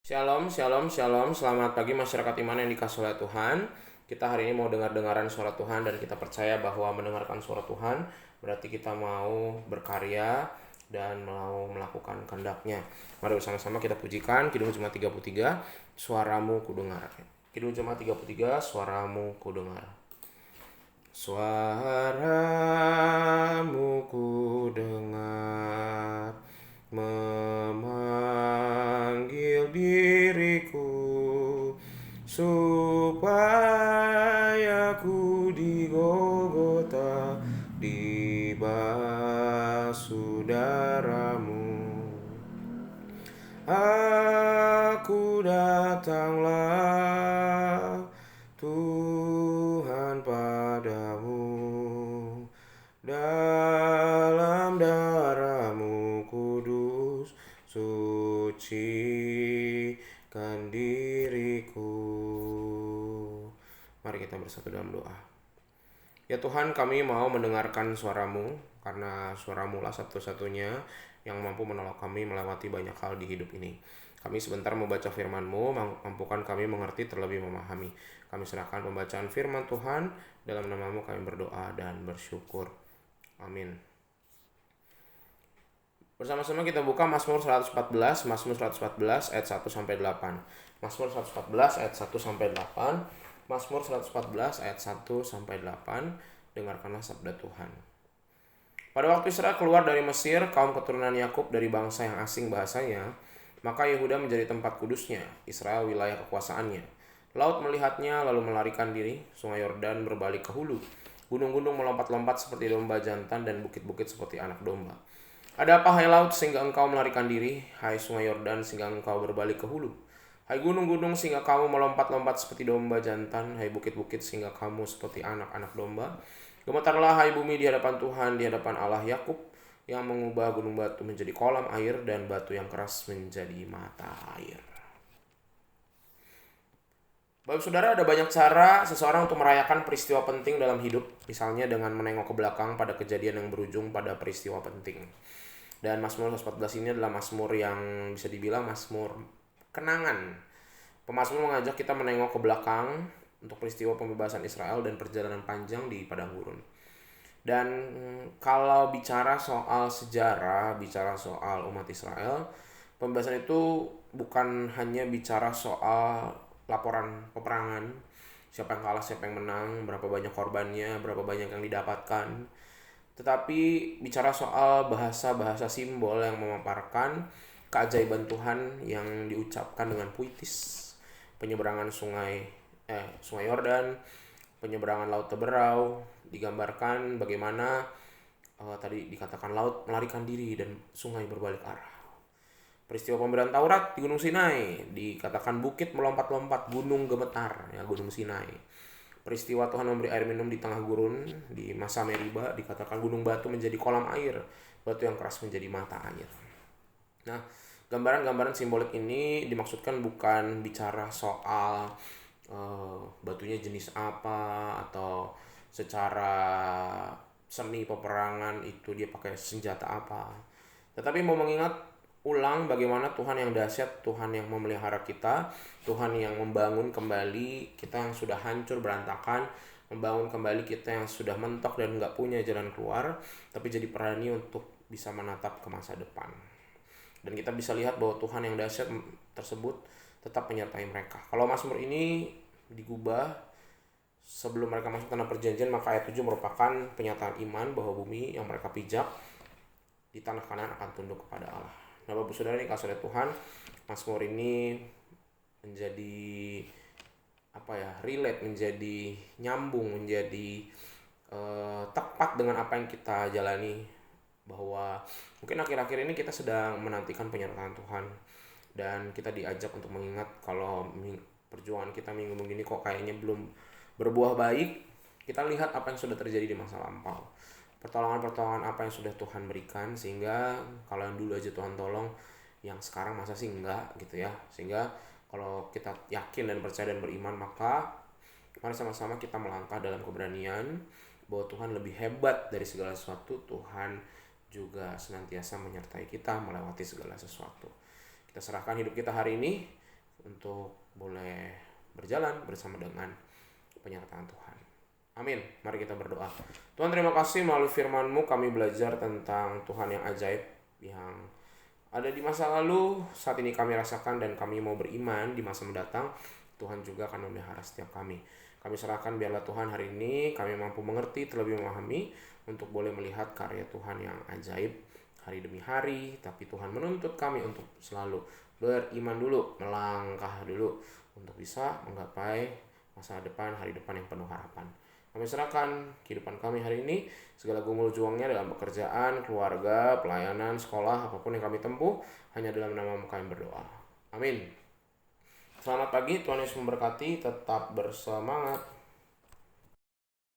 Shalom, shalom, shalom. Selamat pagi masyarakat iman yang dikasihi oleh Tuhan. Kita hari ini mau dengar-dengaran suara Tuhan dan kita percaya bahwa mendengarkan suara Tuhan berarti kita mau berkarya dan mau melakukan kehendak-Nya. Mari bersama-sama kita pujikan Kidung Jemaat 33, Suaramu Kudengar. Kidung Jemaat 33, Suaramu Kudengar. Suaramu kudengar memanggil diriku supaya ku di Golgota dibasuh darahmu. Aku datanglah Tuhan padamu, dalam darahmu kudus sucikan diriku. Mari kita bersatu dalam doa. Ya Tuhan, kami mau mendengarkan suaramu, karena suaramu lah satu-satunya yang mampu menolong kami melewati banyak hal di hidup ini. Kami sebentar membaca firman-Mu, mampukan kami mengerti terlebih memahami. Kami serahkan pembacaan firman Tuhan, dalam nama-Mu kami berdoa dan bersyukur. Amin. Bersama-sama kita buka Mazmur 114, Mazmur 114 ayat 1 sampai 8. Mazmur 114 ayat 1 sampai 8. Mazmur 114 ayat 1 sampai 8. Dengarkanlah sabda Tuhan. Pada waktu Israel keluar dari Mesir, kaum keturunan Yakub dari bangsa yang asing bahasanya, maka Yehuda menjadi tempat kudusnya, Israel wilayah kekuasaannya. Laut melihatnya lalu melarikan diri, sungai Yordan berbalik ke hulu. Gunung-gunung melompat-lompat seperti domba jantan dan bukit-bukit seperti anak domba. Ada apa hai laut sehingga engkau melarikan diri, hai sungai Yordan sehingga engkau berbalik ke hulu. Hai gunung-gunung sehingga kamu melompat-lompat seperti domba jantan, hai bukit-bukit sehingga kamu seperti anak-anak domba. Gemetarlah hai bumi di hadapan Tuhan, di hadapan Allah Yakub, yang mengubah gunung batu menjadi kolam air dan batu yang keras menjadi mata air. Bapak saudara, ada banyak cara seseorang untuk merayakan peristiwa penting dalam hidup, misalnya dengan menengok ke belakang pada kejadian yang berujung pada peristiwa penting. Dan Mazmur 114 ini adalah Mazmur yang bisa dibilang Mazmur kenangan. Pemazmur mengajak kita menengok ke belakang untuk peristiwa pembebasan Israel dan perjalanan panjang di padang gurun. Dan kalau bicara soal sejarah, bicara soal umat Israel, pembebasan itu bukan hanya bicara soal laporan peperangan, siapa yang kalah, siapa yang menang, berapa banyak korbannya, berapa banyak yang didapatkan. Tetapi bicara soal bahasa-bahasa simbol yang memaparkan keajaiban Tuhan yang diucapkan dengan puitis. Penyeberangan sungai Yordan, penyeberangan laut Teberau, digambarkan bagaimana tadi dikatakan laut melarikan diri dan sungai berbalik arah. Peristiwa pemberian Taurat di Gunung Sinai, dikatakan bukit melompat-lompat, gunung gemetar, ya Gunung Sinai. Peristiwa Tuhan memberi air minum di tengah gurun di masa Meriba, dikatakan gunung batu menjadi kolam air, batu yang keras menjadi mata air. Nah, gambaran-gambaran simbolik ini dimaksudkan bukan bicara soal batunya jenis apa atau secara seni peperangan itu dia pakai senjata apa, tetapi mau mengingat ulang bagaimana Tuhan yang dahsyat, Tuhan yang memelihara kita, Tuhan yang membangun kembali kita yang sudah hancur berantakan, membangun kembali kita yang sudah mentok dan gak punya jalan keluar, tapi jadi berani untuk bisa menatap ke masa depan. Dan kita bisa lihat bahwa Tuhan yang dahsyat tersebut tetap menyertai mereka. Kalau Mazmur ini digubah sebelum mereka masuk tanah perjanjian, maka ayat 7 merupakan penyataan iman bahwa bumi yang mereka pijak di tanah Kanaan akan tunduk kepada Allah. Nah Bapak Saudara ini kasih oleh Tuhan, Mazmur ini menjadi relate, menjadi nyambung, menjadi tepat dengan apa yang kita jalani, bahwa mungkin akhir-akhir ini kita sedang menantikan penyertaan Tuhan dan kita diajak untuk mengingat kalau perjuangan kita minggu ini kok kayaknya belum berbuah baik. Kita lihat apa yang sudah terjadi di masa lampau, pertolongan-pertolongan apa yang sudah Tuhan berikan, sehingga kalau yang dulu aja Tuhan tolong, yang sekarang masa sih enggak gitu ya. Sehingga kalau kita yakin dan percaya dan beriman, maka mari sama-sama kita melangkah dalam keberanian bahwa Tuhan lebih hebat dari segala sesuatu. Tuhan juga senantiasa menyertai kita melewati segala sesuatu. Kita serahkan hidup kita hari ini untuk boleh berjalan bersama dengan penyertaan Tuhan. Amin. Mari kita berdoa. Tuhan, terima kasih melalui firman-Mu kami belajar tentang Tuhan yang ajaib, yang ada di masa lalu, saat ini kami rasakan, dan kami mau beriman di masa mendatang. Tuhan juga akan memelihara setiap kami. Kami serahkan biarlah Tuhan hari ini kami mampu mengerti, terlebih memahami, untuk boleh melihat karya Tuhan yang ajaib hari demi hari. Tapi Tuhan menuntut kami untuk selalu beriman dulu, melangkah dulu, untuk bisa menggapai masa depan, hari depan yang penuh harapan. Kami serahkan kehidupan kami hari ini, segala gumul juangnya dalam pekerjaan, keluarga, pelayanan, sekolah, apapun yang kami tempuh, hanya dalam nama-Mu kami berdoa. Amin. Selamat pagi, Tuhan Yesus memberkati, tetap bersemangat.